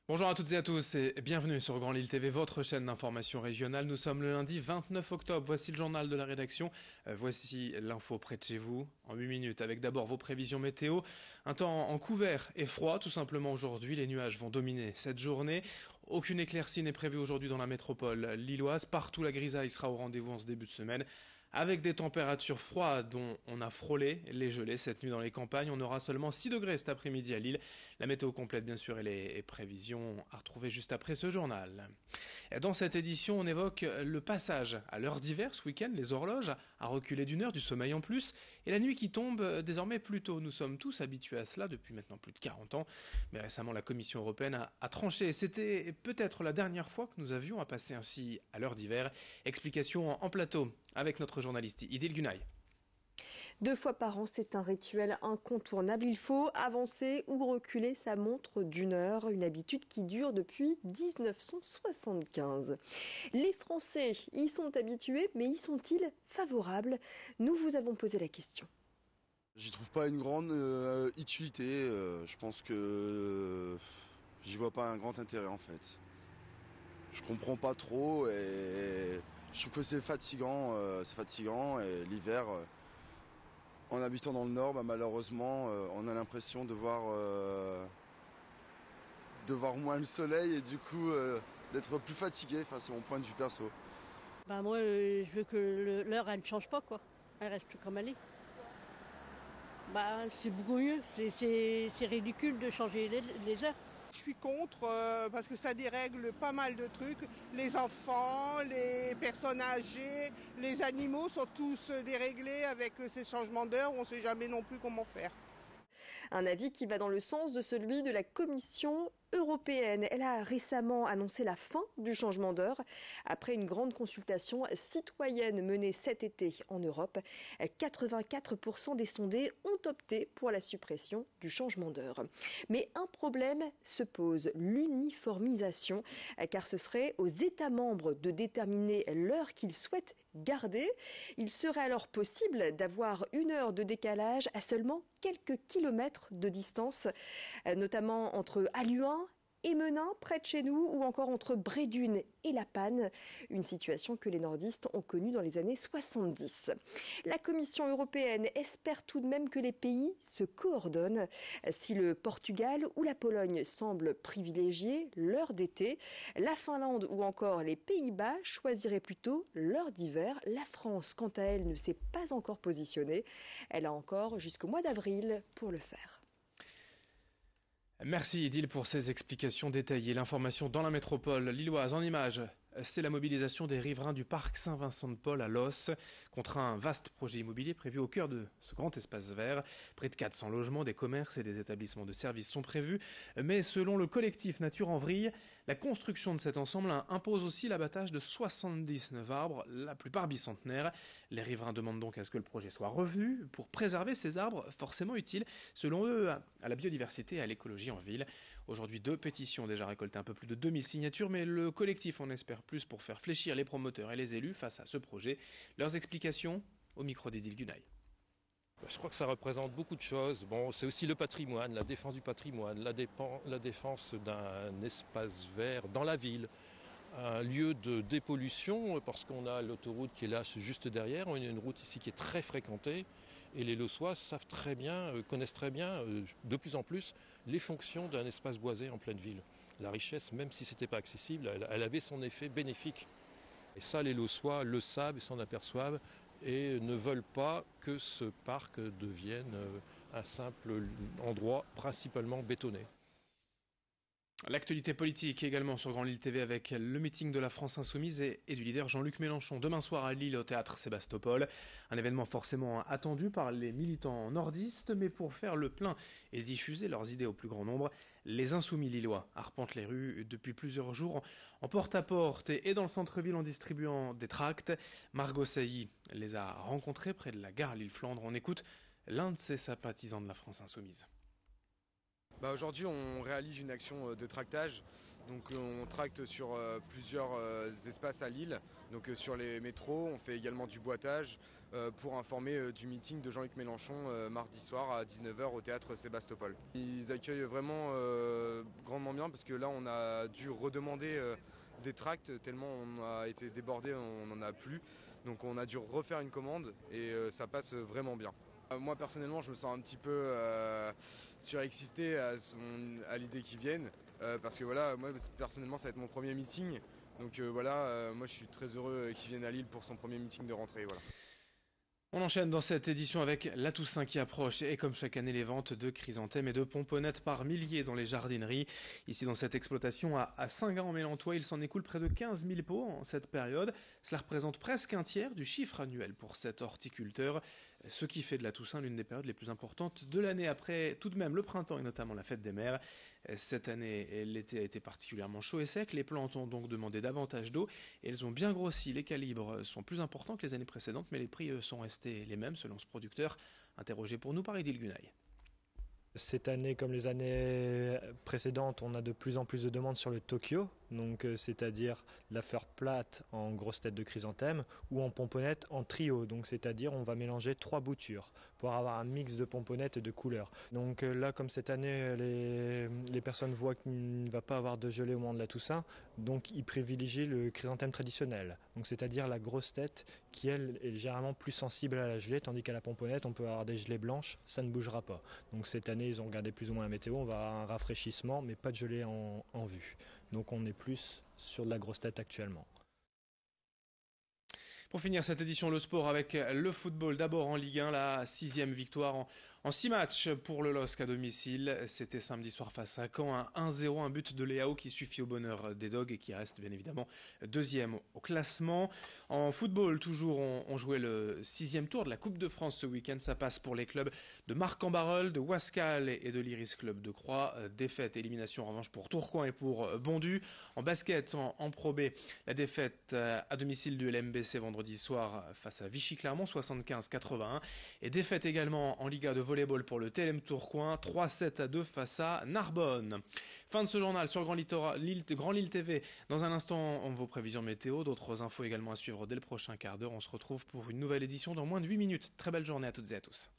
Bonjour à toutes et à tous et bienvenue sur Grand Lille TV, votre chaîne d'information régionale. Nous sommes le lundi 29 octobre, voici le journal de la rédaction, voici l'info près de chez vous, en 8 minutes, avec d'abord vos prévisions météo. Un temps en couvert et froid, tout simplement aujourd'hui, les nuages vont dominer cette journée. Aucune éclaircie n'est prévue aujourd'hui dans la métropole lilloise, partout la grisaille sera au rendez-vous en ce début de semaine. Avec des températures froides dont on a frôlé les gelées cette nuit dans les campagnes, on aura seulement 6 degrés cet après-midi à Lille. La météo complète bien sûr et les prévisions à retrouver juste après ce journal. Dans cette édition, on évoque le passage à l'heure d'hiver ce week-end, les horloges à reculer d'une heure, du sommeil en plus, et la nuit qui tombe désormais plus tôt. Nous sommes tous habitués à cela depuis maintenant plus de 40 ans, mais récemment la Commission européenne a tranché. C'était peut-être la dernière fois que nous avions à passer ainsi à l'heure d'hiver. Explication en plateau avec notre journaliste Idil Gunay. 2 fois par an, c'est un rituel incontournable. Il faut avancer ou reculer sa montre d'une heure, une habitude qui dure depuis 1975. Les Français y sont habitués, mais y sont-ils favorables? Nous vous avons posé la question. J'y trouve pas une grande utilité. Je pense que j'y vois pas un grand intérêt en fait. Je comprends pas trop et je trouve que c'est fatigant et l'hiver, en habitant dans le Nord, malheureusement, on a l'impression de voir moins le soleil et du coup d'être plus fatigué. Enfin, c'est mon point de vue perso. Moi, je veux que l'heure, elle ne change pas, quoi. Elle reste comme elle est. C'est beaucoup mieux. C'est ridicule de changer les heures. Je suis contre parce que ça dérègle pas mal de trucs. Les enfants, les personnes âgées, les animaux sont tous déréglés avec ces changements d'heure où on ne sait jamais non plus comment faire. Un avis qui va dans le sens de celui de la Commission européenne. Elle a récemment annoncé la fin du changement d'heure après une grande consultation citoyenne menée cet été en Europe. 84% des sondés ont opté pour la suppression du changement d'heure. Mais un problème se pose, l'uniformisation, car ce serait aux États membres de déterminer l'heure qu'ils souhaitent garder. Il serait alors possible d'avoir une heure de décalage à seulement quelques kilomètres de distance, notamment entre Halluin et Menin, près de chez nous, ou encore entre Brédune et La Panne, une situation que les nordistes ont connue dans les années 70. La Commission européenne espère tout de même que les pays se coordonnent. Si le Portugal ou la Pologne semblent privilégier l'heure d'été, la Finlande ou encore les Pays-Bas choisiraient plutôt l'heure d'hiver. La France, quant à elle, ne s'est pas encore positionnée. Elle a encore jusqu'au mois d'avril pour le faire. Merci Idil pour ces explications détaillées. L'information dans la métropole lilloise en images, c'est la mobilisation des riverains du parc Saint-Vincent-de-Paul à Los contre un vaste projet immobilier prévu au cœur de ce grand espace vert. Près de 400 logements, des commerces et des établissements de services sont prévus. Mais selon le collectif Nature en Vrille, la construction de cet ensemble impose aussi l'abattage de 79 arbres, la plupart bicentenaires. Les riverains demandent donc à ce que le projet soit revu pour préserver ces arbres forcément utiles, selon eux, à la biodiversité et à l'écologie en ville. Aujourd'hui, 2 pétitions ont déjà récolté un peu plus de 2000 signatures, mais le collectif en espère plus pour faire fléchir les promoteurs et les élus face à ce projet. Leurs explications au micro d'Idil Gunay. Je crois que ça représente beaucoup de choses. C'est aussi le patrimoine, la défense du patrimoine, la défense d'un espace vert dans la ville, un lieu de dépollution parce qu'on a l'autoroute qui est là juste derrière. On a une route ici qui est très fréquentée et les Lossois savent très bien, connaissent très bien, de plus en plus, les fonctions d'un espace boisé en pleine ville. La richesse, même si ce n'était pas accessible, elle avait son effet bénéfique. Et ça, les Lossois le savent et s'en aperçoivent et ne veulent pas que ce parc devienne un simple endroit principalement bétonné. L'actualité politique également sur Grand Lille TV avec le meeting de la France Insoumise et du leader Jean-Luc Mélenchon demain soir à Lille au théâtre Sébastopol. Un événement forcément attendu par les militants nordistes, mais pour faire le plein et diffuser leurs idées au plus grand nombre, les Insoumis lillois arpentent les rues depuis plusieurs jours en porte-à-porte et dans le centre-ville en distribuant des tracts. Margot Sailly les a rencontrés près de la gare Lille-Flandre. On écoute l'un de ces sympathisants de la France Insoumise. Aujourd'hui, on réalise une action de tractage. Donc on tracte sur plusieurs espaces à Lille, donc sur les métros. On fait également du boitage pour informer du meeting de Jean-Luc Mélenchon mardi soir à 19h au théâtre Sébastopol. Ils accueillent vraiment grandement bien parce que là on a dû redemander des tracts tellement on a été débordé, on n'en a plus. Donc on a dû refaire une commande et ça passe vraiment bien. Moi personnellement je me sens un petit peu surexcité à l'idée qu'ils viennent parce que voilà, moi personnellement ça va être mon premier meeting donc moi je suis très heureux qu'ils viennent à Lille pour son premier meeting de rentrée. Voilà. On enchaîne dans cette édition avec la Toussaint qui approche et comme chaque année les ventes de chrysanthèmes et de pomponnettes par milliers dans les jardineries. Ici dans cette exploitation à Saint-Gand-en-Mélantois, il s'en écoule près de 15 000 pots en cette période. Cela représente presque un tiers du chiffre annuel pour cet horticulteur, ce qui fait de la Toussaint l'une des périodes les plus importantes de l'année après tout de même le printemps et notamment la fête des mères. Cette année, l'été a été particulièrement chaud et sec, les plantes ont donc demandé davantage d'eau et elles ont bien grossi. Les calibres sont plus importants que les années précédentes mais les prix sont restés les mêmes selon ce producteur, interrogé pour nous par Idil Gunay. Cette année, comme les années précédentes, on a de plus en plus de demandes sur le Tokyo, donc c'est-à-dire la fleur plate en grosse tête de chrysanthème ou en pomponnette en trio, donc c'est-à-dire on va mélanger 3 boutures pour avoir un mix de pomponnettes et de couleurs. Donc là, comme cette année, les personnes voient qu'il ne va pas avoir de gelée au moment de la Toussaint, donc ils privilégient le chrysanthème traditionnel, donc c'est-à-dire la grosse tête qui elle est généralement plus sensible à la gelée, tandis qu'à la pomponnette on peut avoir des gelées blanches, ça ne bougera pas. Donc cette année ils ont regardé plus ou moins la météo, on va avoir un rafraîchissement mais pas de gelée en vue. Donc on est plus sur de la grosse tête actuellement. Pour finir cette édition, le sport avec le football. D'abord en Ligue 1, la 6e victoire en 6 matchs pour le LOSC à domicile. C'était samedi soir face à Caen, un 1-0, un but de Léao qui suffit au bonheur des Dogs et qui reste bien évidemment deuxième au classement. En football, toujours, on jouait le 6e tour de la Coupe de France ce week-end. Ça passe pour les clubs de Marc-en-Barœul, de Wascal et de l'Iris Club de Croix. Défaite, élimination en revanche pour Tourcoing et pour Bondu. En basket, en Pro B, la défaite à domicile du LMBC vendredi soir face à Vichy-Clermont, 75-81. Et défaite également en Liga de volleyball pour le TLM Tourcoing, 3-7-2 face à Narbonne. Fin de ce journal sur Grand Lille TV. Dans un instant, vos prévisions météo, d'autres infos également à suivre dès le prochain quart d'heure. On se retrouve pour une nouvelle édition dans moins de 8 minutes. Très belle journée à toutes et à tous.